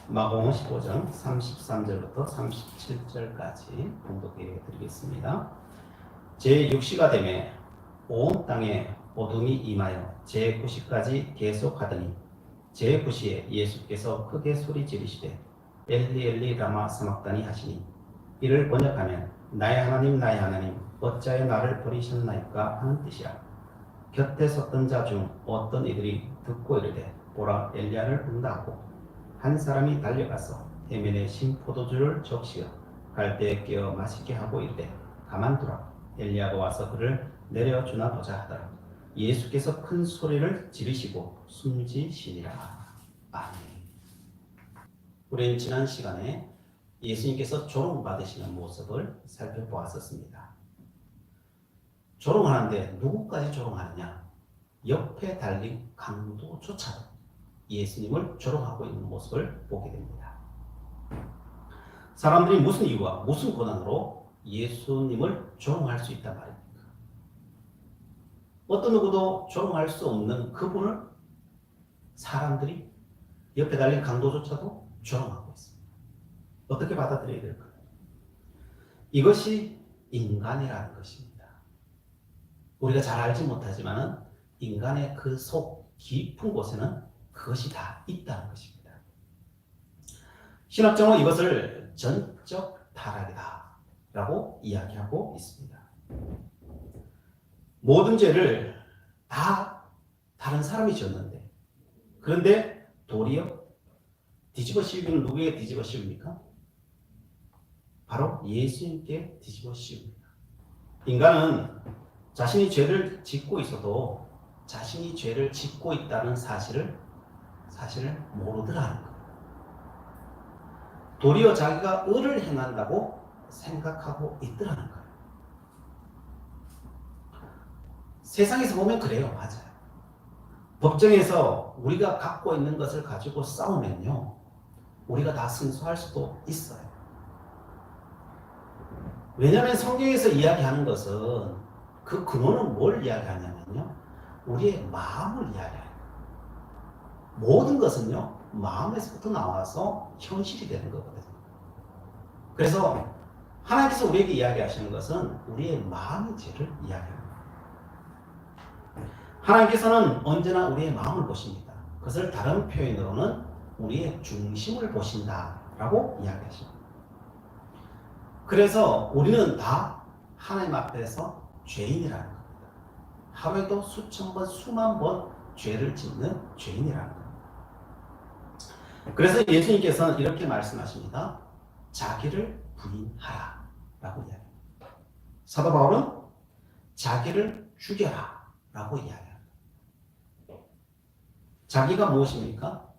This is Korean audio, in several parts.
마가복음 15장 33절부터 37절까지 봉독해 드리겠습니다. 제6시가 되매 온 땅에 어둠이 임하여 제9시까지 계속하더니 제9시에 예수께서 크게 소리 지르시되 엘리 엘리 라마 사막다니 하시니 이를 번역하면 나의 하나님 어찌하여 나를 버리셨나이까 하는 뜻이라. 곁에 섰던 자 중 어떤 이들이 듣고 이르되 보라 엘리야를 부른다 하고 한 사람이 달려가서 해면에 신 포도주를 적시어 갈대에 끼어 마시게 하고 이르되 가만두라 엘리야가 와서 그를 내려주나 보자 하더라. 예수께서 큰 소리를 지르시고 숨지시니라. 아멘. 우리는 지난 시간에 예수님께서 조롱받으시는 모습을 살펴보았었습니다. 조롱하는데 누구까지 조롱하느냐? 옆에 달린 강도조차도 예수님을 조롱하고 있는 모습을 보게 됩니다. 사람들이 무슨 이유와 무슨 권한으로 예수님을 조롱할 수 있단 말입니까? 어떤 누구도 조롱할 수 없는 그분을 사람들이 옆에 달린 강도조차도 조롱하고 있습니다. 어떻게 받아들여야 될까요? 이것이 인간이라는 것입니다. 우리가 잘 알지 못하지만 인간의 그 속 깊은 곳에는 그것이 다 있다는 것입니다. 신학적으로 이것을 전적 타락이다 라고 이야기하고 있습니다. 모든 죄를 다 다른 사람이 졌는데, 그런데 도리어 뒤집어 씌우기는 누구에게 뒤집어 씌웁니까? 바로 예수님께 뒤집어 씌웁니다. 인간은 자신이 죄를 짓고 있어도 자신이 죄를 짓고 있다는 사실을 모르더라는 거예요. 도리어 자기가 의를 행한다고 생각하고 있더라는 거예요. 세상에서 보면 그래요. 맞아요. 법정에서 우리가 갖고 있는 것을 가지고 싸우면요, 우리가 다 승소할 수도 있어요. 왜냐하면 성경에서 이야기하는 것은 그 근원은 뭘 이야기하냐면요, 우리의 마음을 이야기해요. 모든 것은요, 마음에서부터 나와서 현실이 되는 거거든요. 그래서 하나님께서 우리에게 이야기하시는 것은 우리의 마음의 죄를 이야기합니다. 하나님께서는 언제나 우리의 마음을 보십니다. 그것을 다른 표현으로는 우리의 중심을 보신다라고 이야기하십니다. 그래서 우리는 다 하나님 앞에서 죄인이라는 겁니다. 하루에도 수천 번, 수만 번 죄를 짓는 죄인이라는 겁니다. 그래서 예수님께서는 이렇게 말씀하십니다. 자기를 부인하라 라고 이야기합니다. 사도 바울은 자기를 죽여라 라고 이야기합니다. 자기가 무엇입니까?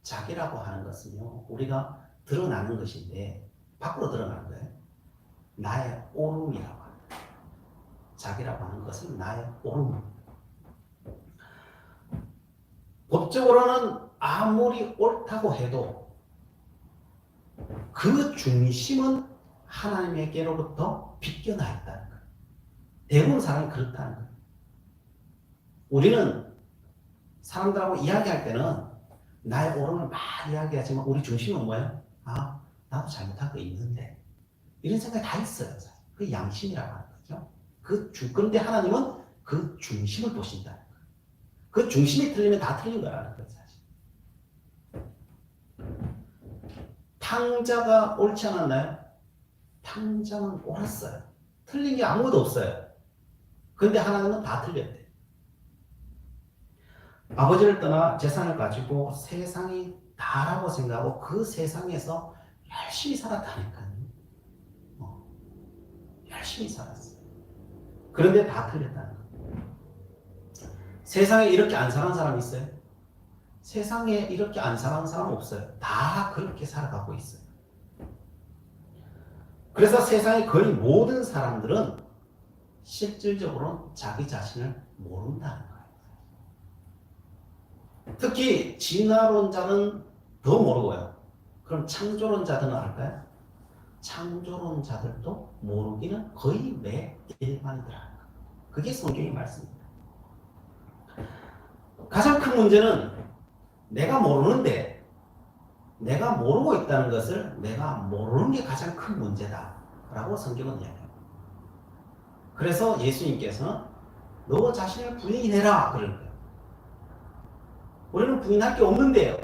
자기라고 하는 것은요, 우리가 드러나는 것인데 밖으로 드러나는 거예요. 나의 오름이라고 합니다. 자기라고 하는 것은 나의 오름입니다. 법적으로는 아무리 옳다고 해도 그 중심은 하나님에게로부터 빗겨나 있다는 거예요. 대부분 사람이 그렇다는 거예요. 우리는 사람들하고 이야기할 때는 나의 옳음을 막 이야기하지만 우리 중심은 뭐예요? 아, 나도 잘못한 거 있는데. 이런 생각이 다 있어요. 그 양심이라고 하는 거죠. 그런데 하나님은 그 중심을 보신다는 거예요. 그 중심이 틀리면 다 틀린 거라는 거예요, 사실. 탕자가 옳지 않았나요? 탕자는 옳았어요. 틀린 게 아무것도 없어요. 그런데 하나님은 다 틀렸대요. 아버지를 떠나 재산을 가지고 세상이 다라고 생각하고 그 세상에서 열심히 살았다니까요. 열심히 살았어요. 그런데 다 틀렸다는 거예요. 세상에 이렇게 안 살아는 사람 있어요? 세상에 이렇게 안 살아는 사람 없어요. 다 그렇게 살아가고 있어요. 그래서 세상의 거의 모든 사람들은 실질적으로는 자기 자신을 모른다는 거예요. 특히 진화론자는 더 모르고요. 그럼 창조론자들은 알까요? 창조론자들도 모르기는 거의 매일반이더라는 거예요. 그게 성경의 말씀입니다. 가장 큰 문제는 내가 모르는데 내가 모르고 있다는 것을 내가 모르는 게 가장 큰 문제다라고 성경은 이야기합니다. 그래서 예수님께서는 너 자신을 부인해라 그러는 거예요. 우리는 부인할 게 없는데요.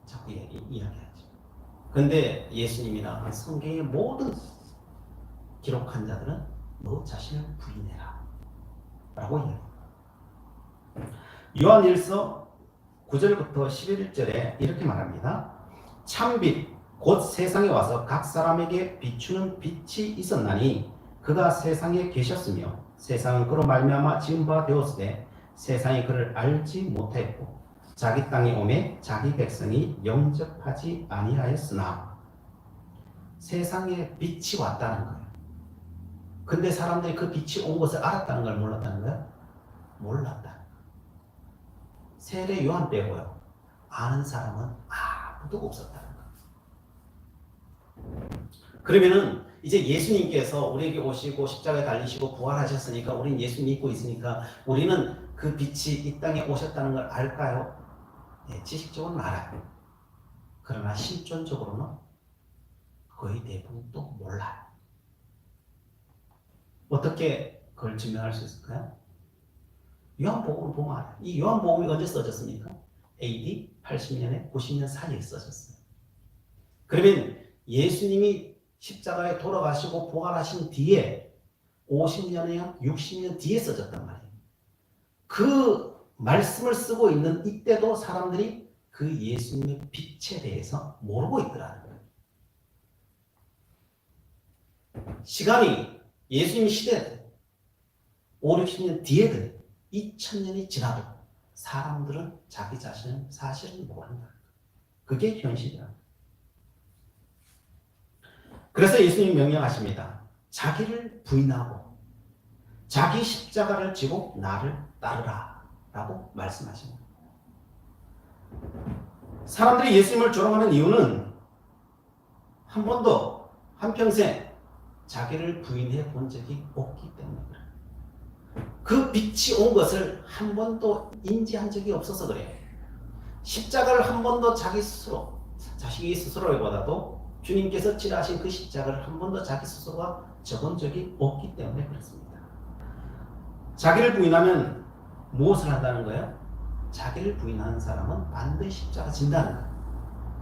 자꾸 이야기하죠. 그런데 예수님이나 성경의 모든 기록한 자들은 너 자신을 부인해라 라고 이야기합니다. 요한일서 9절부터 11절에 이렇게 말합니다. 참빛 곧 세상에 와서 각 사람에게 비추는 빛이 있었나니 그가 세상에 계셨으며 세상은 그로 말미암아 지은 바 되었으되 세상이 그를 알지 못하였고 자기 땅에 오매 자기 백성이 영접하지 아니하였으나 세상에 빛이 왔다는 거예요. 근데 사람들이 그 빛이 온 것을 알았다는 걸 몰랐다는 거예요? 몰랐다. 세례 요한 빼고요. 아는 사람은 아무도 없었다는 거예요. 그러면은 이제 예수님께서 우리에게 오시고 십자가에 달리시고 부활하셨으니까 우리는 예수 믿고 있으니까 우리는 그 빛이 이 땅에 오셨다는 걸 알까요? 네, 지식적으로는 알아요. 그러나 실존적으로는 거의 대부분 또 몰라요. 어떻게 그걸 증명할 수 있을까요? 요한복음을 보면 알아요. 이 요한복음이 언제 써졌습니까? AD 80년에 90년 사이에 써졌어요. 그러면 예수님이 십자가에 돌아가시고 부활하신 뒤에 50년이나 60년 뒤에 써졌단 말이에요. 그 말씀을 쓰고 있는 이때도 사람들이 그 예수님의 빛에 대해서 모르고 있더라는 거예요. 시간이 예수님 시대 5, 60년 뒤에도 2000년이 지나도 사람들은 자기 자신은 사실은 모른다. 그게 현실이야. 그래서 예수님 명령하십니다. 자기를 부인하고 자기 십자가를 지고 나를 따르라 라고 말씀하십니다. 사람들이 예수님을 조롱하는 이유는 한 번도 한평생 자기를 부인해 본 적이 없기 때문에 그래요. 그 빛이 온 것을 한 번도 인지한 적이 없어서 그래요. 십자가를 한 번도 자기 스스로보다도 주님께서 치라하신 그 십자가를 한 번도 자기 스스로가 접은 적이 없기 때문에 그렇습니다. 자기를 부인하면 무엇을 한다는 거예요? 자기를 부인하는 사람은 반드시 십자가 진다는 거예요.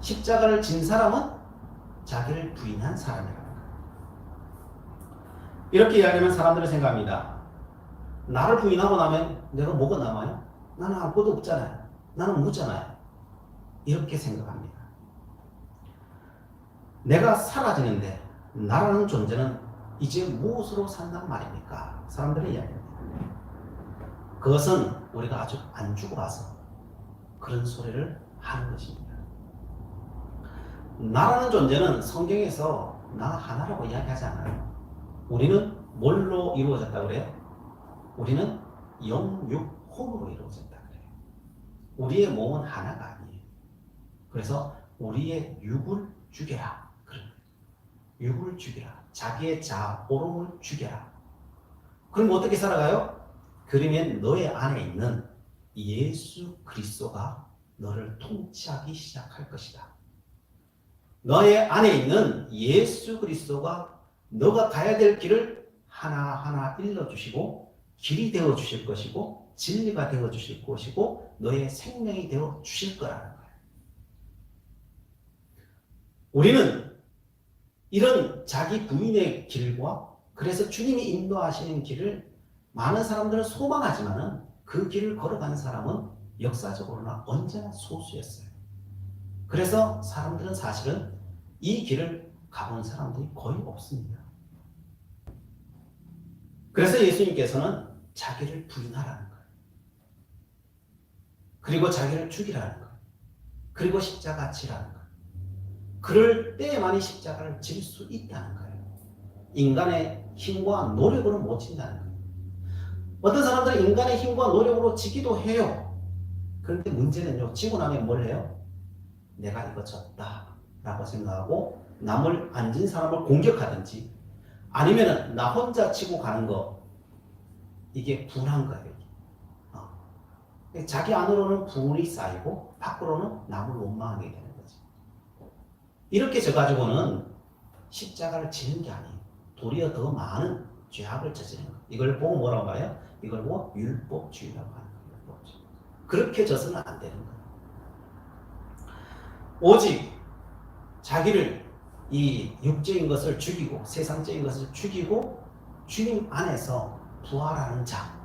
십자가를 진 사람은 자기를 부인한 사람이라는 거예요. 이렇게 이야기하면 사람들은 생각합니다. 나를 부인하고 나면 내가 뭐가 남아요? 나는 아무것도 없잖아요. 나는 묻잖아요. 이렇게 생각합니다. 내가 사라지는데 나라는 존재는 이제 무엇으로 산단 말입니까? 사람들은 이야기합니다. 그것은 우리가 아주 안 죽어봐서 그런 소리를 하는 것입니다. 나라는 존재는 성경에서 나 하나라고 이야기하지 않아요. 우리는 뭘로 이루어졌다고 그래요? 우리는 영육혼으로 이루어졌다 그래요. 우리의 몸은 하나가 아니에요. 그래서 우리의 육을 죽여라. 육을 죽여라. 자기의 자아, 오름을 죽여라. 그럼 어떻게 살아가요? 그러면 너의 안에 있는 예수 그리스도가 너를 통치하기 시작할 것이다. 너의 안에 있는 예수 그리스도가 너가 가야 될 길을 하나하나 일러주시고 길이 되어 주실 것이고 진리가 되어 주실 것이고 너의 생명이 되어 주실 거라는 거예요. 우리는 이런 자기 부인의 길과 그래서 주님이 인도하시는 길을 많은 사람들은 소망하지만은 그 길을 걸어간 사람은 역사적으로나 언제나 소수였어요. 그래서 사람들은 사실은 이 길을 가본 사람들이 거의 없습니다. 그래서 예수님께서는 자기를 부인하라는 거예요. 그리고 자기를 죽이라는 거예요. 그리고 십자가 지라는 거예요. 그럴 때만이 십자가를 질 수 있다는 거예요. 인간의 힘과 노력으로 못 진다는 거예요. 어떤 사람들은 인간의 힘과 노력으로 지기도 해요. 그런데 문제는요, 지고 나면 뭘 해요? 내가 이거 졌다 라고 생각하고 남을 안 진 사람을 공격하든지 아니면 나 혼자 치고 가는 거, 이게 분한 거예요. 자기 안으로는 분이 쌓이고 밖으로는 남을 원망하게 되는 거죠. 이렇게 져가지고는 십자가를 지는 게 아니에요. 도리어 더 많은 죄악을 저지르는 거예요. 이걸 보고 뭐라고 봐요? 이걸 보고 율법주의라고 하는 거예요. 율법주의. 그렇게 져서는 안 되는 거예요. 오직 자기를 이 육적인 것을 죽이고 세상적인 것을 죽이고 주님 안에서 부활하는 자,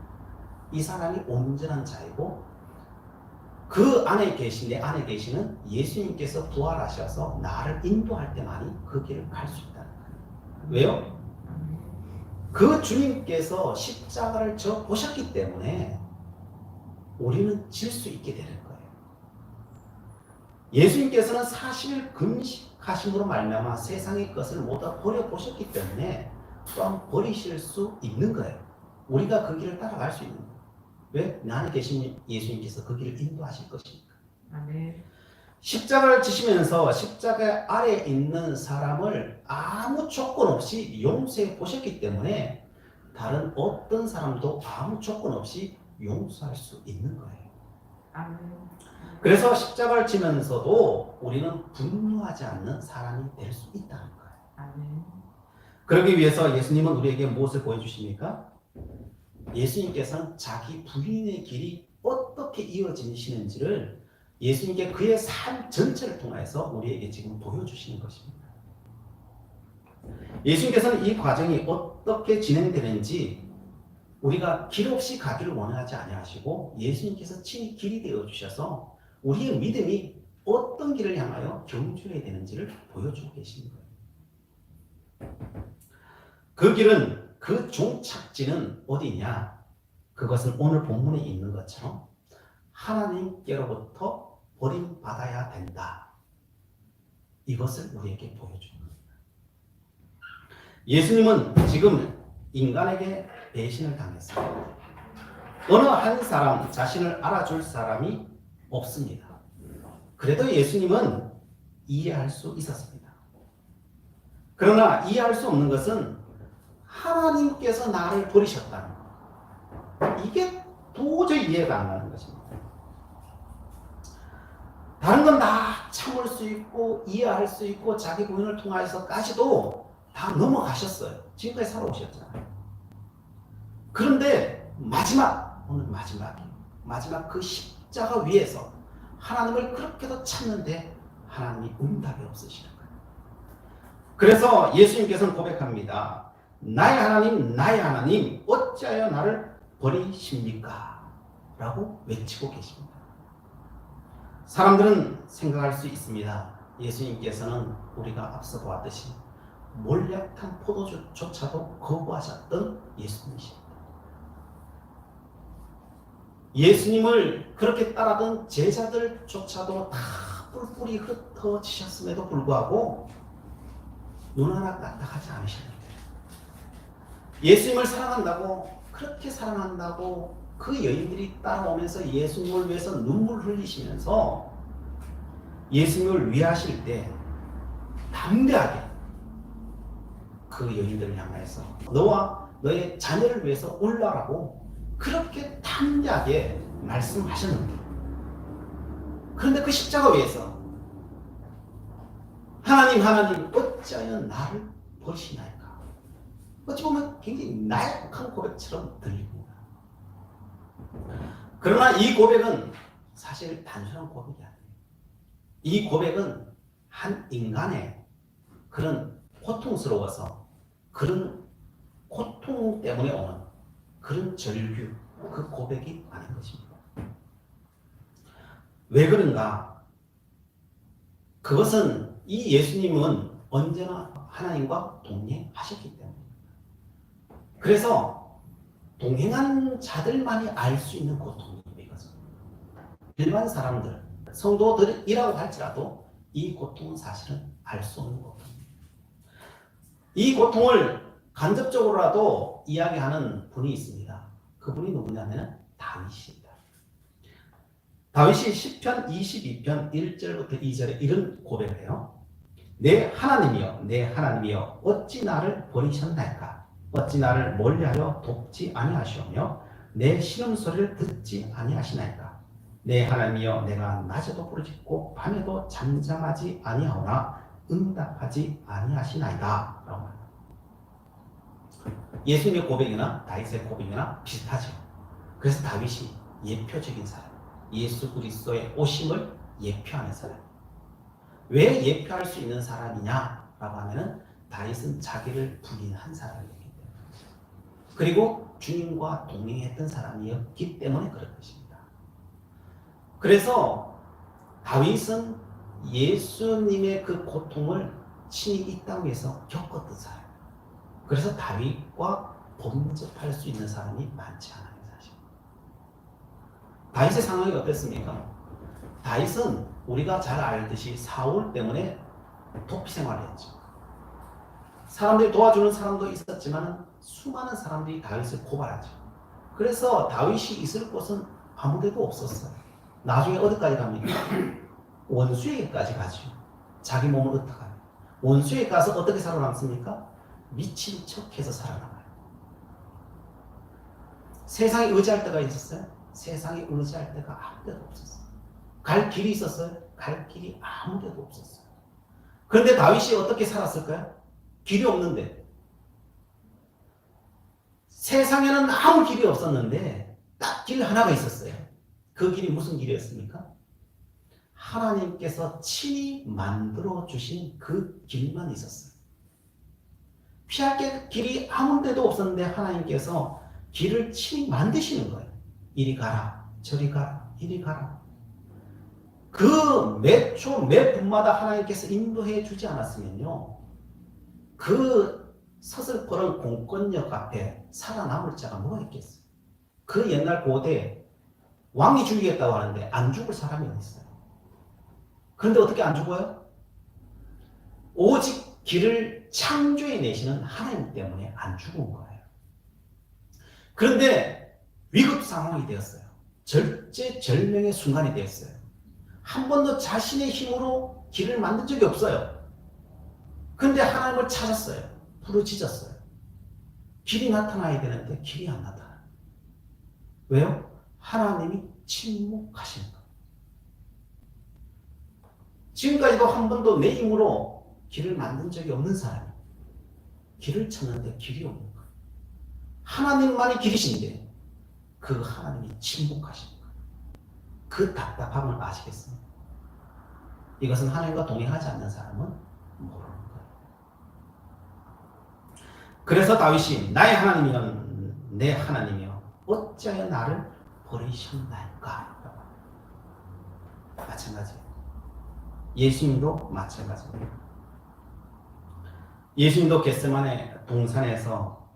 이 사람이 온전한 자이고 그 안에 계신 내 안에 계시는 예수님께서 부활하셔서 나를 인도할 때만이 그 길을 갈 수 있다는 거예요. 왜요? 그 주님께서 십자가를 져 보셨기 때문에 우리는 질 수 있게 되는 거예요. 예수님께서는 40일 금식하심으로 말미암아 세상의 것을 모두 버려보셨기 때문에 또한 버리실 수 있는 거예요. 우리가 그 길을 따라갈 수 있는 거예요. 왜? 내 안에 계신 예수님께서 그 길을 인도하실 것이니까. 아멘. 십자가를 지시면서 십자가 아래에 있는 사람을 아무 조건 없이 용서해 보셨기 때문에 다른 어떤 사람도 아무 조건 없이 용서할 수 있는 거예요. 아멘. 그래서 십자가를 지면서도 우리는 분노하지 않는 사람이 될 수 있다는 거예요. 아멘. 그러기 위해서 예수님은 우리에게 무엇을 보여주십니까? 예수님께서는 자기 부인의 길이 어떻게 이어지시는지를 예수님께 그의 삶 전체를 통해서 우리에게 지금 보여주시는 것입니다. 예수님께서는 이 과정이 어떻게 진행되는지 우리가 길 없이 가기를 원하지 아니하시고 예수님께서 친히 길이 되어 주셔서 우리의 믿음이 어떤 길을 향하여 경주해야 되는지를 보여주고 계시는 거예요. 그 길은 그 종착지는 어디냐? 그것은 오늘 본문에 있는 것처럼 하나님께로부터 버림받아야 된다. 이것을 우리에게 보여주는 겁니다. 예수님은 지금 인간에게 배신을 당했습니다. 어느 한 사람 자신을 알아줄 사람이 없습니다. 그래도 예수님은 이해할 수 있었습니다. 그러나 이해할 수 없는 것은 하나님께서 나를 버리셨다는 것. 이게 도저히 이해가 안 가는 것입니다. 다른 건 다 참을 수 있고 이해할 수 있고 자기 부인을 통해서까지도 다 넘어가셨어요. 지금까지 살아오셨잖아요. 그런데 오늘 마지막 그 십자가 위에서 하나님을 그렇게도 찾는데 하나님이 응답이 없으시는 거예요. 그래서 예수님께서는 고백합니다. 나의 하나님 어찌하여 나를 버리십니까? 라고 외치고 계십니다. 사람들은 생각할 수 있습니다. 예수님께서는 우리가 앞서 보았듯이 몰약한 포도주조차도 거부하셨던 예수님이십니다. 예수님을 그렇게 따라던 제자들조차도 다 뿔뿔이 흩어지셨음에도 불구하고 눈 하나 까딱하지 않으셨는데 예수님을 그렇게 사랑한다고 그 여인들이 따라오면서 예수님을 위해서 눈물 흘리시면서 예수님을 위하실 때 담대하게 그 여인들을 향해서 너와 너의 자녀를 위해서 올라라고 그렇게 담대하게 말씀하셨는데 그런데 그 십자가 위에서 하나님 어찌하여 나를 버리시나이까? 어찌 보면 굉장히 나약한 고백처럼 들립니다. 그러나 이 고백은 사실 단순한 고백이 아니에요. 이 고백은 한 인간의 그런 고통스러워서 그런 고통 때문에 오는 그런 절규, 그 고백이 아닌 것입니다. 왜 그런가? 그것은 이 예수님은 언제나 하나님과 동행하셨기 때문입니다. 그래서 동행한 자들만이 알 수 있는 고통입니다. 이것은. 일반 사람들, 성도들이라고 할지라도 이 고통은 사실은 알 수 없는 고통입니다. 이 고통을 간접적으로라도 이야기하는 분이 있습니다. 그분이 누구냐면 다윗입니다. 다윗이 시편 22편 1절부터 2절에 이런 고백을 해요. 내 하나님이여 어찌 나를 버리셨나이까? 어찌 나를 멀리하여 돕지 아니하시오며 내 신음소리를 듣지 아니하시나이까? 내 하나님이여 내가 낮에도 부르짖고 밤에도 잠잠하지 아니하오나 응답하지 아니하시나이다 라고 말합니다. 예수님의 고백이나 다윗의 고백이나 비슷하죠. 그래서 다윗이 예표적인 사람, 예수 그리스도의 오심을 예표하는 사람. 왜 예표할 수 있는 사람이냐라고 하면은 다윗은 자기를 부인한 사람이었기 때문에, 그리고 주님과 동행했던 사람이었기 때문에 그럴 것입니다. 그래서 다윗은 예수님의 그 고통을 친히 이 땅에서 겪었던 사람. 그래서 다윗과 범접할 수 있는 사람이 많지 않아요, 사실. 다윗의 상황이 어땠습니까? 다윗은 우리가 잘 알듯이 사울 때문에 도피 생활을 했죠. 사람들이 도와주는 사람도 있었지만 수많은 사람들이 다윗을 고발하죠. 그래서 다윗이 있을 곳은 아무 데도 없었어요. 나중에 어디까지 갑니까? 원수에게까지 가죠. 자기 몸을 흩어가요. 원수에게 가서 어떻게 살아남습니까? 미친 척해서 살아남아요. 세상에 의지할 데가 있었어요? 세상에 의지할 데가 아무 데도 없었어요. 갈 길이 있었어요? 갈 길이 아무 데도 없었어요. 그런데 다윗이 어떻게 살았을까요? 길이 없는데. 세상에는 아무 길이 없었는데 딱 길 하나가 있었어요. 그 길이 무슨 길이었습니까? 하나님께서 친히 만들어 주신 그 길만 있었어요. 피할 길이 아무 데도 없었는데 하나님께서 길을 친히 만드시는 거예요. 이리 가라, 저리 가라, 이리 가라. 그 몇 초, 몇 분마다 하나님께서 인도해 주지 않았으면요, 그 서슬퍼런 공권력 앞에 살아남을 자가 뭐가 있겠어요? 그 옛날 고대에 왕이 죽이겠다고 하는데 안 죽을 사람이 어디 있어요? 그런데 어떻게 안 죽어요? 오직 길을 창조해 내시는 하나님 때문에 안 죽은 거예요. 그런데 위급 상황이 되었어요. 절제절명의 순간이 되었어요. 한 번도 자신의 힘으로 길을 만든 적이 없어요. 그런데 하나님을 찾았어요. 부르짖었어요. 길이 나타나야 되는데 길이 안 나타나요. 왜요? 하나님이 침묵하시는 거예요. 지금까지도 한 번도 내 힘으로 길을 만든 적이 없는 사람이 길을 찾는데 길이 없는 거예요. 하나님만이 길이신데 그 하나님이 침묵하시는 거예요. 그 답답함을 아시겠습니까? 이것은 하나님과 동행하지 않는 사람은 모르는 거예요. 그래서 다윗이 나의 하나님이여 내 하나님이여 어찌하여 나를 버리셨나이까? 마찬가지예요. 예수님도 마찬가지입니다. 예수님도 겟세마네 동산에서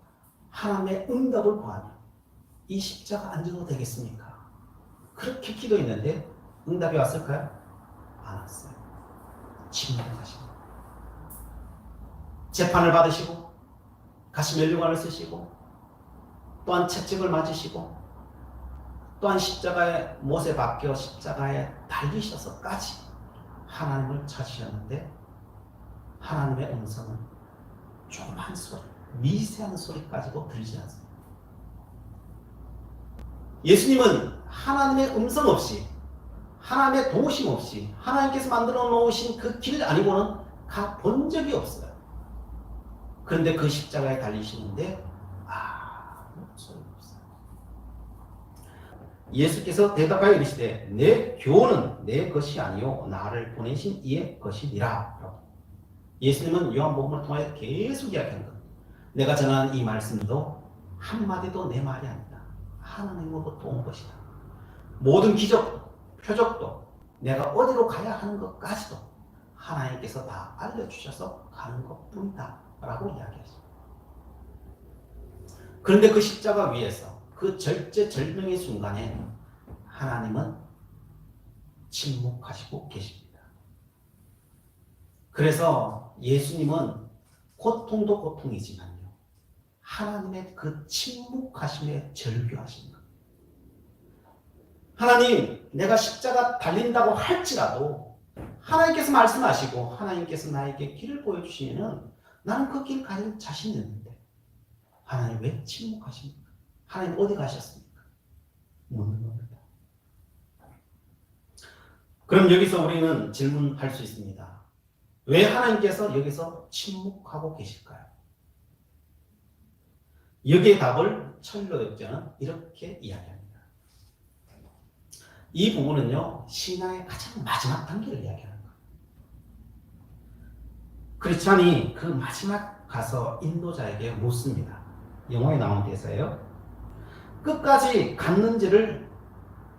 하나님의 응답을 구하며 이 십자가 안 져도 되겠습니까? 그렇게 기도했는데 응답이 왔을까요? 안 왔어요. 침묵하십니다. 재판을 받으시고 가시 면류관을 쓰시고 또한 채찍을 맞으시고 또한 십자가에 못에 박혀 십자가에 달리셔서까지 하나님을 찾으셨는데 하나님의 음성은 조그만 소리, 미세한 소리까지도 들리지 않습니다. 예수님은 하나님의 음성 없이, 하나님의 도우심 없이 하나님께서 만들어 놓으신 그 길 아니고는 가본 적이 없어요. 그런데 그 십자가에 달리시는데 아무 소리 없어요. 예수께서 대답하여 이르시되 내 교훈은 내 것이 아니요 나를 보내신 이의 것이니라. 예수님은 요한복음을 통해 계속 이야기하는 겁니다. 내가 전하는 이 말씀도 한마디도 내 말이 아니다. 하나님으로부터 온 것이다. 모든 기적도 표적도 내가 어디로 가야 하는 것까지도 하나님께서 다 알려주셔서 가는 것뿐이다 라고 이야기했습니다. 그런데 그 십자가 위에서 그 절제절명의 순간에 하나님은 침묵하시고 계십니다. 그래서 예수님은 고통도 고통이지만요, 하나님의 그 침묵하심에 절규하신 겁니다. 하나님, 내가 십자가 달린다고 할지라도 하나님께서 말씀하시고 하나님께서 나에게 길을 보여주시면 나는 그 길 가는 자신이 있는데 하나님 왜 침묵하십니까? 하나님 어디 가셨습니까? 묻는 겁니다. 그럼 여기서 우리는 질문할 수 있습니다. 왜 하나님께서 여기서 침묵하고 계실까요? 여기에 답을 철로역전은 이렇게 이야기합니다. 이 부분은요, 신앙의 가장 마지막 단계를 이야기하는 거예요. 크리스찬이 그 마지막 가서 인도자에게 묻습니다. 영어에 나온 대사예요. 끝까지 갔는지를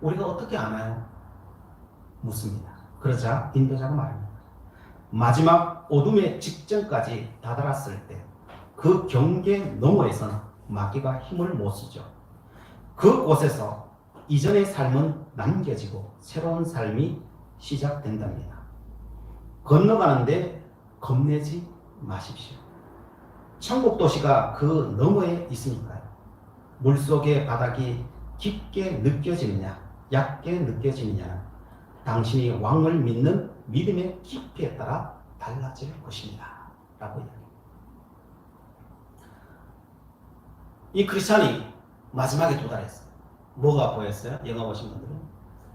우리가 어떻게 아나요? 묻습니다. 그러자 인도자가 말합니다. 마지막 어둠의 직전까지 다다랐을 때 그 경계 너머에선 마귀가 힘을 못 쓰죠. 그곳에서 이전의 삶은 남겨지고 새로운 삶이 시작된답니다. 건너가는데 겁내지 마십시오. 천국 도시가 그 너머에 있으니까요. 물속의 바닥이 깊게 느껴지느냐 얕게 느껴지느냐는 당신이 왕을 믿는 믿음의 깊이에 따라 달라질 것입니다. 라고 이야기합니다. 이 크리스찬이 마지막에 도달했어요. 뭐가 보였어요? 영화 보신 분들은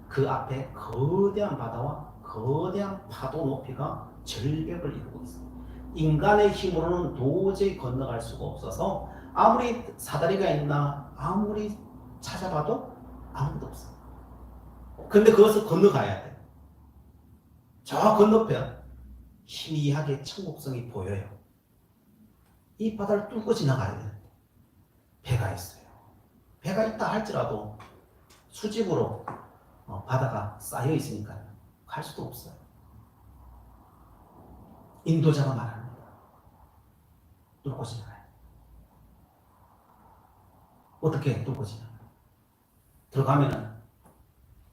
그 앞에 거대한 바다와 거대한 파도 높이가 절벽을 이루고 있어요. 인간의 힘으로는 도저히 건너갈 수가 없어서 아무리 사다리가 있나 아무리 찾아봐도 아무것도 없어요. 그런데 그것을 건너가야 돼요. 저 건너편 희미하게 천국성이 보여요. 이 바다를 뚫고 지나가야 돼요. 배가 있어요. 배가 있다 할지라도 수직으로 바다가 쌓여 있으니까요. 갈 수도 없어요. 인도자가 말합니다. 뚫고 지나가요. 어떻게 뚫고 지나가요? 들어가면은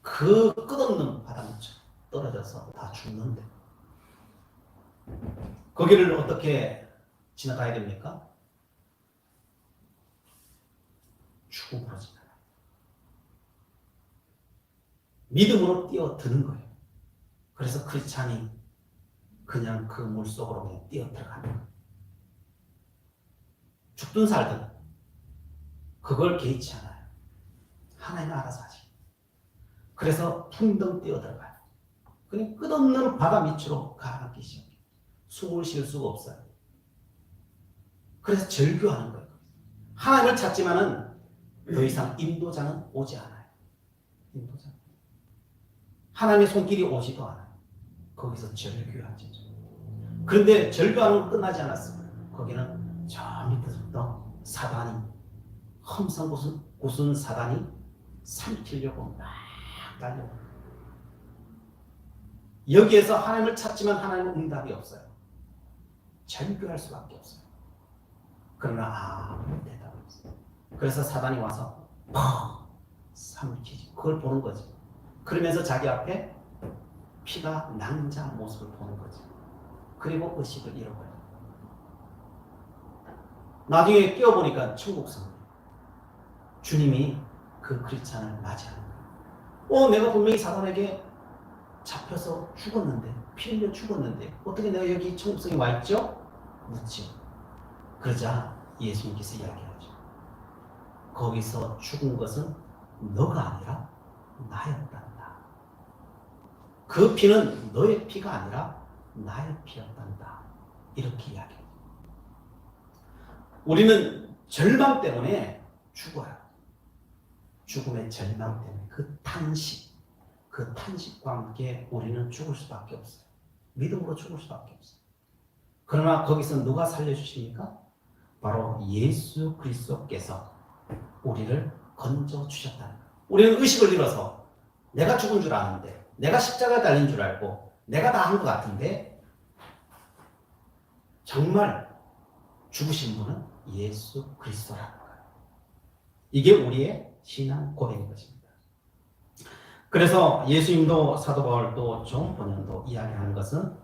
그 끝없는 바다 밑으로 떨어져서 다 죽는데 거기를 어떻게 지나가야 됩니까? 죽음으로 지나가요. 믿음으로 뛰어드는 거예요. 그래서 크리스찬이 그냥 그 물속으로 그냥 뛰어 들어가는 거예요. 죽든 살든 그걸 개의치 않아요. 하나님은 알아서 하지. 그래서 풍덩 뛰어 들어가요. 그냥 끝없는 바다 밑으로 가라앉기 시작해요. 숨을 쉴 수가 없어요. 그래서 절규하는 거예요. 하나님을 찾지만은 더 이상 인도자는 오지 않아요. 인도자. 하나님의 손길이 오지도 않아요. 거기서 절규하죠. 그런데 절규하는 건 끝나지 않았어요. 거기는 저 밑에서부터 사단이 험상궂은 사단이 삼키려고 막 달려요. 여기에서 하나님을 찾지만 하나님은 응답이 없어요. 절규할 수밖에 없어요. 그러나 아무 대답이 없어요. 그래서 사단이 와서 퍽 삼키지. 그걸 보는 거지. 그러면서 자기 앞에 피가 낭자한 모습을 보는 거지. 그리고 의식을 잃어버려요. 나중에 깨어보니까 천국성. 주님이 그 크리스찬을 맞이하는 거예요. 내가 분명히 사단에게 잡혀서 죽었는데, 피 흘려 죽었는데 어떻게 내가 여기 천국성에 와 있죠? 묻죠. 그러자 예수님께서 이야기하죠. 거기서 죽은 것은 너가 아니라 나였단다. 그 피는 너의 피가 아니라 나의 피였단다. 이렇게 이야기해요. 우리는 절망 때문에 죽어요. 죽음의 절망 때문에 그 탄식과 함께 우리는 죽을 수밖에 없어요. 믿음으로 죽을 수밖에 없어요. 그러나 거기서 누가 살려주십니까? 바로 예수 그리스도께서 우리를 건져주셨다는 거예요. 우리는 의식을 잃어서 내가 죽은 줄 아는데, 내가 십자가에 달린 줄 알고 내가 다 한 것 같은데 정말 죽으신 분은 예수 그리스도라는 거예요. 이게 우리의 신앙 고백인 것입니다. 그래서 예수님도 사도 바울도 존 번연도 이야기하는 것은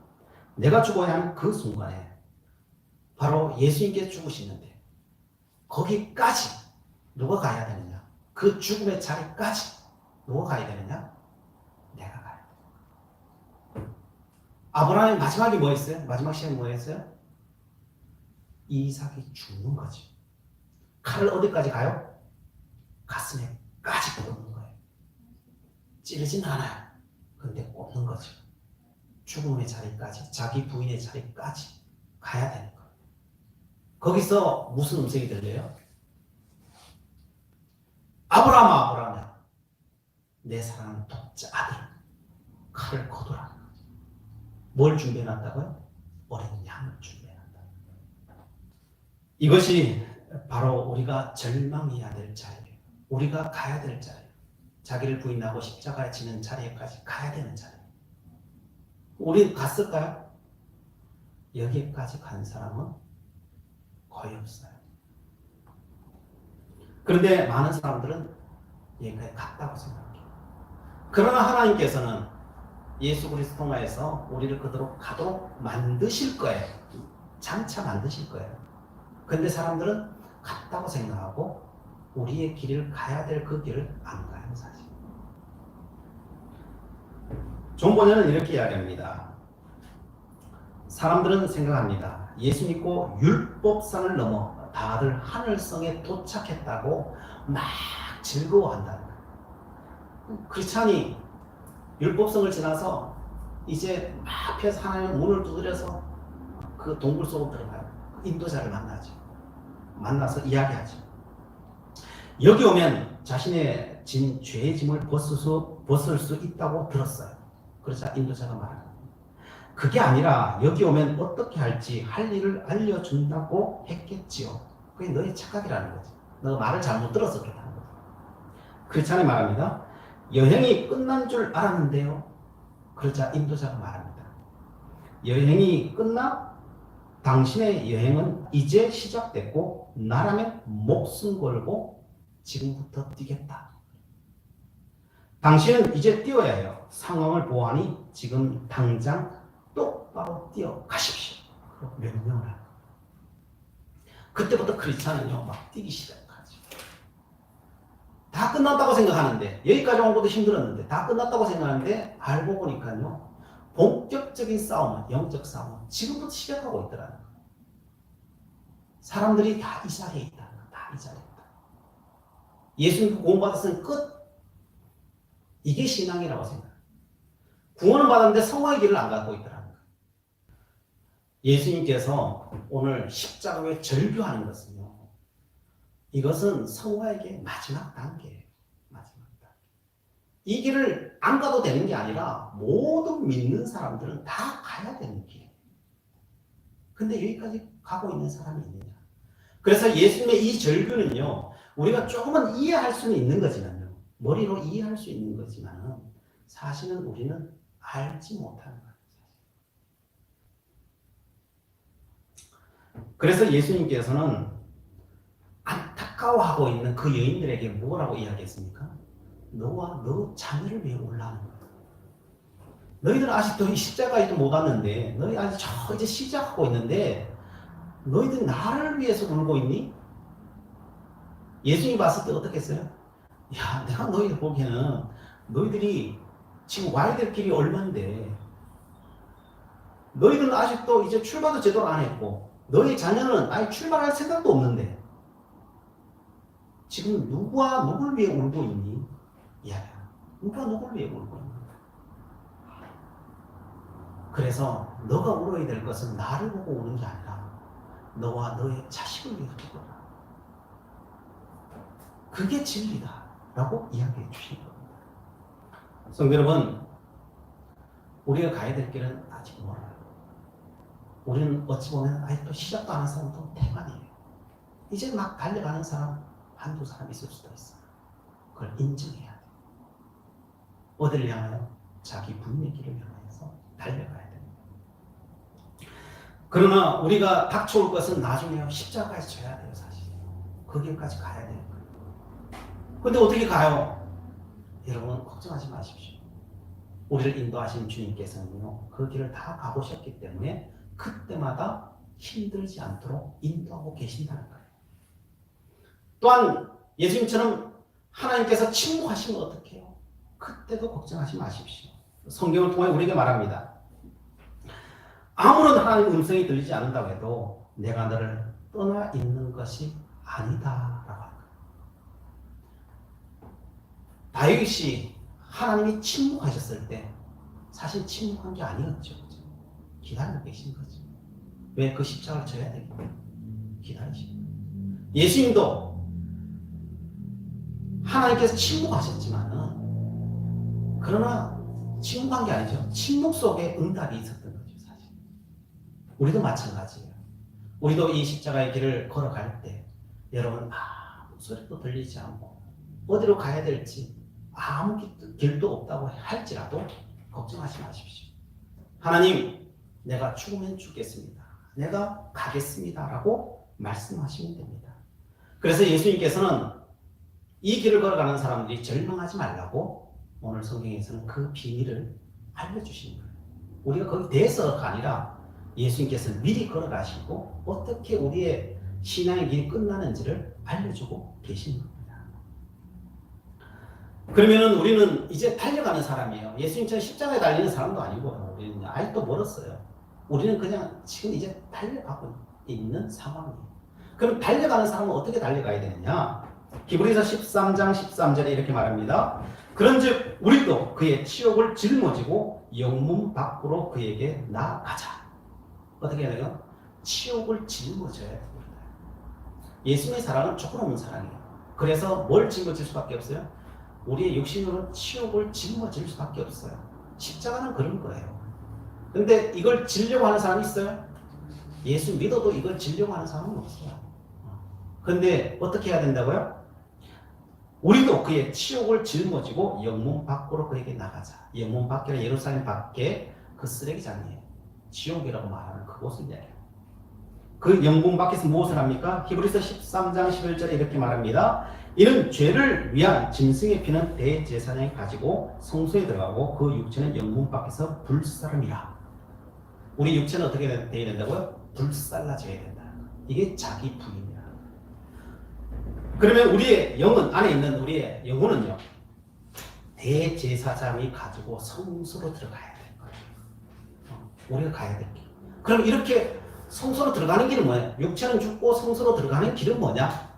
내가 죽어야 하는 그 순간에 바로 예수님께 죽으시는데 거기까지 누가 가야 되느냐? 그 죽음의 자리까지 누가 가야 되느냐? 내가 가야 돼. 아브라함의 마지막이 뭐였어요? 마지막 시간이 뭐였어요? 이삭이 죽는 거지. 칼을 어디까지 가요? 가슴에까지 꽂는 거예요. 찌르진 않아요. 근데 꽂는 거죠. 죽음의 자리까지, 자기 부인의 자리까지 가야 되는 거예요. 거기서 무슨 음성이 들려요? 아브라함아, 아브라함아, 내 사랑하는 독자 아들, 칼을 거두라. 뭘 준비해놨다고요? 어린 양을 준비해놨다. 이것이 바로 우리가 절망해야 될 자리예요. 우리가 가야 될 자리예요. 자기를 부인하고 십자가에 지는 자리에까지 가야 되는 자리예요. 우리 갔을까요? 여기까지 간 사람은 거의 없어요. 그런데 많은 사람들은 여기까지 갔다고 생각해요. 그러나 하나님께서는 예수 그리스도 통하여서 우리를 그대로 가도록 만드실 거예요. 장차 만드실 거예요. 그런데 사람들은 갔다고 생각하고 우리의 길을 가야 될 그 길을 안 가요, 사실. 존 번연은 이렇게 이야기합니다. 사람들은 생각합니다. 예수 믿고 율법상을 넘어 다들 하늘성에 도착했다고 막 즐거워한다는 거예요. 크리스찬이 율법성을 지나서 이제 막 앞에서 하나님의 문을 두드려서 그 동굴 속으로 들어가요. 인도자를 만나죠. 만나서 이야기하죠. 여기 오면 자신의 진 죄의 짐을 벗을 수 있다고 들었어요. 그러자 인도자가 말합니다. 그게 아니라 여기 오면 어떻게 할지 할 일을 알려준다고 했겠지요. 그게 너의 착각이라는 거지. 너 말을 잘못 들어서 그렇다는 거지. 크리스찬이 말합니다. 여행이 끝난 줄 알았는데요. 그러자 인도자가 말합니다. 여행이 끝나? 당신의 여행은 이제 시작됐고 나라면 목숨 걸고 지금부터 뛰겠다. 당신은 이제 뛰어야 해요. 상황을 보아하니 지금 당장 똑바로 뛰어가십시오. 명령을 합니다. 그때부터 크리스찬은요 막 뛰기 시작하죠. 다 끝났다고 생각하는데, 여기까지 온 것도 힘들었는데 다 끝났다고 생각하는데 알고 보니까요 본격적인 싸움은, 영적 싸움은 지금부터 시작하고 있더라는 거예요. 사람들이 다 이 자리에 있다는 거예요. 다 이 자리에 있다. 예수 믿고 구원받았으면 끝. 이게 신앙이라고 생각해요. 구원을 받았는데 성화의 길을 안 갖고 있더라는 거예요. 예수님께서 오늘 십자가에 절규하는 것은요, 이것은 성화에게 마지막 단계예요. 마지막 단계. 이 길을 안 가도 되는 게 아니라 모든 믿는 사람들은 다 가야 되는 길이에요. 근데 여기까지 가고 있는 사람이 있느냐? 그래서 예수님의 이 절규는요, 우리가 조금은 이해할 수는 있는 거지만요, 머리로 이해할 수 있는 거지만 사실은 우리는 알지 못하는 거예요. 그래서 예수님께서는 안타까워하고 있는 그 여인들에게 뭐라고 이야기했습니까? 너와 너 자녀를 위해 올라가는 거야. 너희들은 아직도 이 십자가에도 못 왔는데, 너희 아직 저 이제 시작하고 있는데 너희들 나를 위해서 울고 있니? 예수님이 봤을 때 어떻게 했어요? 야, 내가 너희들 보기에는 너희들이 지금 와야 될 길이 얼만데, 너희들은 아직도 이제 출발도 제대로 안 했고 너희 자녀는 아예 출발할 생각도 없는데 지금 누구와 누굴 위해 울고 있니? 야, 누가 누굴 위해 울고 있니? 그래서 너가 울어야 될 것은 나를 보고 우는 게 아니라 너와 너의 자식을 위해 울어라. 그게 진리다 라고 이야기해 주신 겁니다. 성도 여러분, 우리가 가야 될 길은 아직 멀어요. 우리는 어찌 보면 아직도 시작도 안 한 사람도 태반이에요. 이제 막 달려가는 사람 한두 사람 있을 수도 있어요. 그걸 인정해야 돼요. 어디를 향하여? 자기 분의 길을 향해서 달려가야 됩니다. 그러나 우리가 닥쳐올 것은 나중에 십자가에서 져야 돼요. 사실 그 길까지 가야 돼요. 근데 어떻게 가요? 여러분 걱정하지 마십시오. 우리를 인도하신 주님께서는요, 그 길을 다 가보셨기 때문에 그때마다 힘들지 않도록 인도하고 계신다는 거예요. 또한 예수님처럼 하나님께서 침묵하시면 어떻게 해요? 그때도 걱정하지 마십시오. 성경을 통해 우리에게 말합니다. 아무런 하나님의 음성이 들리지 않는다고 해도 내가 너를 떠나 있는 것이 아니다 라고 합니다. 다윗이 하나님이 침묵하셨을 때 사실 침묵한 게 아니었죠. 그죠? 기다리고 계신 거죠. 왜 그 십자가를 져야 되겠냐? 기다리시고. 예수님도 하나님께서 침묵하셨지만은 그러나 침묵한 게 아니죠. 침묵 속에 응답이 있었던 거죠. 사실. 우리도 마찬가지예요. 우리도 이 십자가의 길을 걸어갈 때 여러분 아무 소리도 들리지 않고 어디로 가야 될지 아무 길도 없다고 할지라도 걱정하지 마십시오. 하나님, 내가 죽으면 죽겠습니다. 내가 가겠습니다. 라고 말씀하시면 됩니다. 그래서 예수님께서는 이 길을 걸어가는 사람들이 절망하지 말라고 오늘 성경에서는 그 비밀을 알려주시는 거예요. 우리가 거기 대해서가 아니라 예수님께서 미리 걸어가시고 어떻게 우리의 신앙의 길이 끝나는지를 알려주고 계시는 겁니다. 그러면은 우리는 이제 달려가는 사람이에요. 예수님처럼 십자가에 달리는 사람도 아니고 우리는 아직도 멀었어요. 우리는 그냥 지금 이제 달려가고 있는 상황이에요. 그럼 달려가는 사람은 어떻게 달려가야 되느냐? 히브리서 13장 13절에 이렇게 말합니다. 그런즉 우리도 그의 치욕을 짊어지고 영문 밖으로 그에게 나아가자. 어떻게 해야 돼요? 치욕을 짊어져야 됩니다. 예수님의 사랑은 조건 없는 사랑이에요. 그래서 뭘 짊어질 수밖에 없어요? 우리의 육신으로 치욕을 짊어질 수밖에 없어요. 십자가는 그런 거예요. 근데 이걸 지려고 하는 사람이 있어요? 예수 믿어도 이걸 지려고 하는 사람은 없어요. 근데 어떻게 해야 된다고요? 우리도 그의 치욕을 짊어지고 영문 밖으로 그에게 나가자. 영문 밖이라 예루살렘 밖에 그 쓰레기장이에요. 지옥이라고 말하는 그곳을 이야기해요. 그 영문 밖에서 무엇을 합니까? 히브리서 13장 11절에 이렇게 말합니다. 이는 죄를 위한 짐승의 피는 대제사장이 가지고 성소에 들어가고 그 육체는 영문 밖에서 불사름이라. 우리 육체는 어떻게 되어야 된다고요? 불살라져야 된다. 이게 자기 부인이라. 그러면 우리의 영혼 안에 있는 우리의 영혼은요, 대제사장이 가지고 성소로 들어가야 될 거예요. 우리가 가야 될 길. 그럼 이렇게 성소로 들어가는 길은 뭐예요? 육체는 죽고 성소로 들어가는 길은 뭐냐?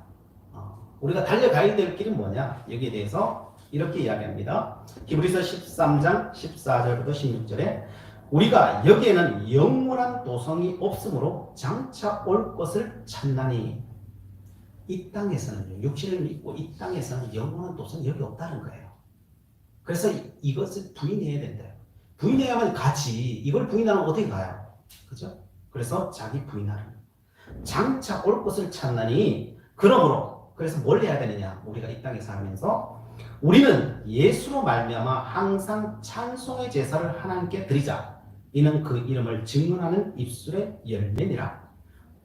우리가 달려가야 될 길은 뭐냐? 여기에 대해서 이렇게 이야기합니다. 히브리서 13장 14절부터 16절에 우리가 여기에는 영원한 도성이 없으므로 장차 올 것을 찾나니. 이 땅에서는 육신을 믿고 이 땅에서는 영원한 도성이 여기 없다는 거예요. 그래서 이것을 부인해야 된다. 부인해야만 가지. 이걸 부인하면 어떻게 가요? 그죠? 그래서 자기 부인하는. 장차 올 것을 찾나니. 그러므로 그래서 뭘 해야 되느냐? 우리가 이 땅에 살면서 우리는 예수로 말미암아 항상 찬송의 제사를 하나님께 드리자. 이는 그 이름을 증언하는 입술의 열매니라.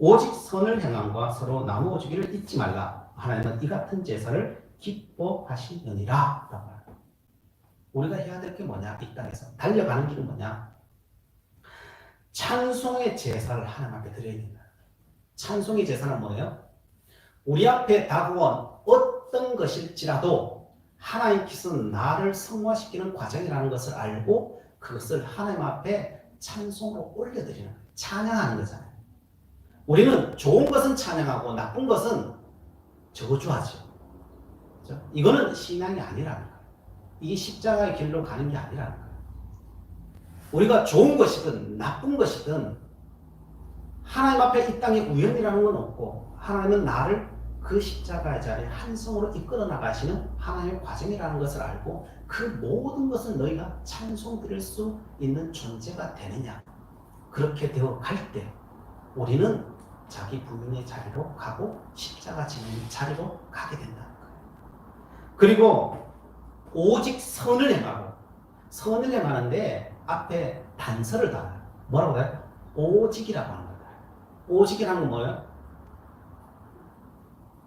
오직 선을 행함과 서로 나누어 주기를 잊지 말라. 하나님은 이 같은 제사를 기뻐하시느니라. 라고 합니다. 우리가 해야 될 게 뭐냐? 이 땅에서 달려가는 길은 뭐냐? 찬송의 제사를 하나님 앞에 드려야 된다. 찬송의 제사는 뭐예요? 우리 앞에 다가온 어떤 것일지라도 하나님께서 나를 성화시키는 과정이라는 것을 알고 그것을 하나님 앞에 찬송으로 올려드리는 거예요. 찬양하는 거잖아요. 우리는 좋은 것은 찬양하고 나쁜 것은 저주하죠. 그렇죠? 이거는 신앙이 아니라는 거예요. 이게 십자가의 길로 가는 게 아니라는 거예요. 우리가 좋은 것이든 나쁜 것이든 하나님 앞에 이 땅에 우연이라는 건 없고 하나님은 나를 그 십자가의 자리에 한 성으로 이끌어 나가시는 하나님의 과정이라는 것을 알고 그 모든 것을 너희가 찬송 드릴 수 있는 존재가 되느냐. 그렇게 되어 갈 때 우리는 자기 부인의 자리로 가고 십자가 지는 자리로 가게 된다는 거예요. 그리고 오직 선을 행하고 선을 행하는데 앞에 단서를 달아요. 뭐라고 해요? 오직이라고 하는 거다. 오직이라는 건 뭐예요?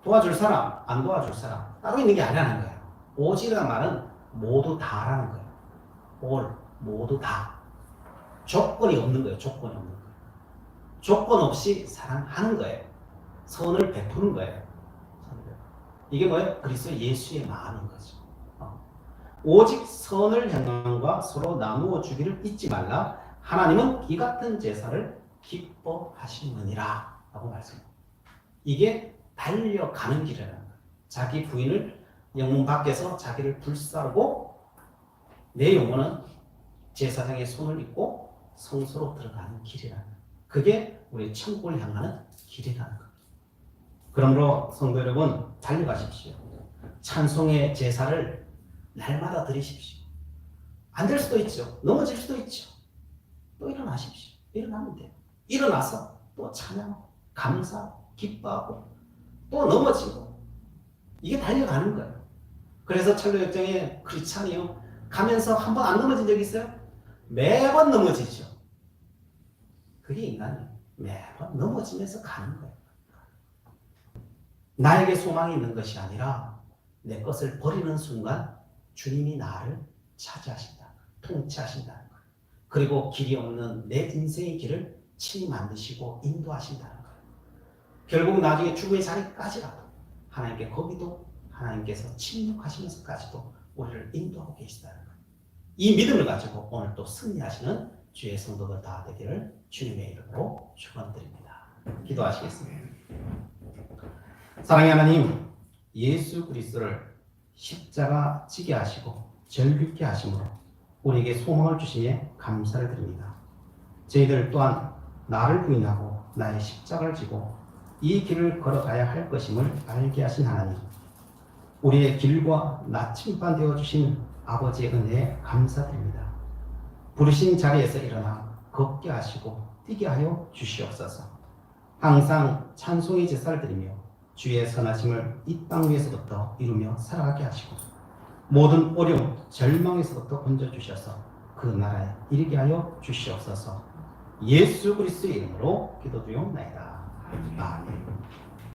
도와줄 사람, 안 도와줄 사람 따로 있는 게 아니라는 거예요. 오직이라는 말은 모두 다라는 거예요. all, 모두 다. 조건이 없는 거예요. 조건이 없는 거예요. 조건 없이 사랑하는 거예요. 선을 베푸는 거예요. 이게 뭐예요? 그리스도 예수의 마음인 거죠. 오직 선을 행함과 서로 나누어 주기를 잊지 말라. 하나님은 이 같은 제사를 기뻐하시느니라 라고 말씀합니다. 이게 달려가는 길이라는 거예요. 자기 부인을 영문 밖에서 자기를 불사르고 내 영혼은 제사장의 손을 입고 성소로 들어가는 길이라는 거예요. 그게 우리 천국을 향하는 길이라는 거예요. 그러므로 성도 여러분, 달려가십시오. 찬송의 제사를 날마다 드리십시오. 안 될 수도 있죠. 넘어질 수도 있죠. 또 일어나십시오. 일어나면 돼요. 일어나서 또 찬양하고 감사하고 기뻐하고 또 넘어지고, 이게 달려가는 거예요. 그래서 철로 역정의 크리스찬이요, 가면서 한 번 안 넘어진 적 있어요? 매번 넘어지죠. 그게 인간이에요. 매번 넘어지면서 가는 거예요. 나에게 소망이 있는 것이 아니라 내 것을 버리는 순간 주님이 나를 차지하신다, 통치하신다는 거예요. 그리고 길이 없는 내 인생의 길을 친히 만드시고 인도하신다는 거예요. 결국 나중에 죽음의 자리까지라도 하나님께, 거기도 하나님께서 침묵하시면서까지도 우리를 인도하고 계시다는 거예요. 이 믿음을 가지고 오늘 또 승리하시는 주의 성도들 다 되기를 주님의 이름으로 축원드립니다. 기도하시겠습니다. 사랑의 하나님, 예수 그리스도를 십자가 지게 하시고 절규케 하심으로 우리에게 소망을 주시에 감사를 드립니다. 저희들 또한 나를 부인하고 나의 십자가를 지고 이 길을 걸어가야 할 것임을 알게 하신 하나님, 우리의 길과 나침반 되어주신 아버지의 은혜에 감사드립니다. 부르신 자리에서 일어나 걷게 하시고 뛰게 하여 주시옵소서. 항상 찬송의 제사를 드리며 주의 선하심을 이 땅 위에서부터 이루며 살아가게 하시고 모든 어려움, 절망에서부터 건져주셔서 그 나라에 이르게 하여 주시옵소서. 예수 그리스도의 이름으로 기도드리옵나이다. 아멘.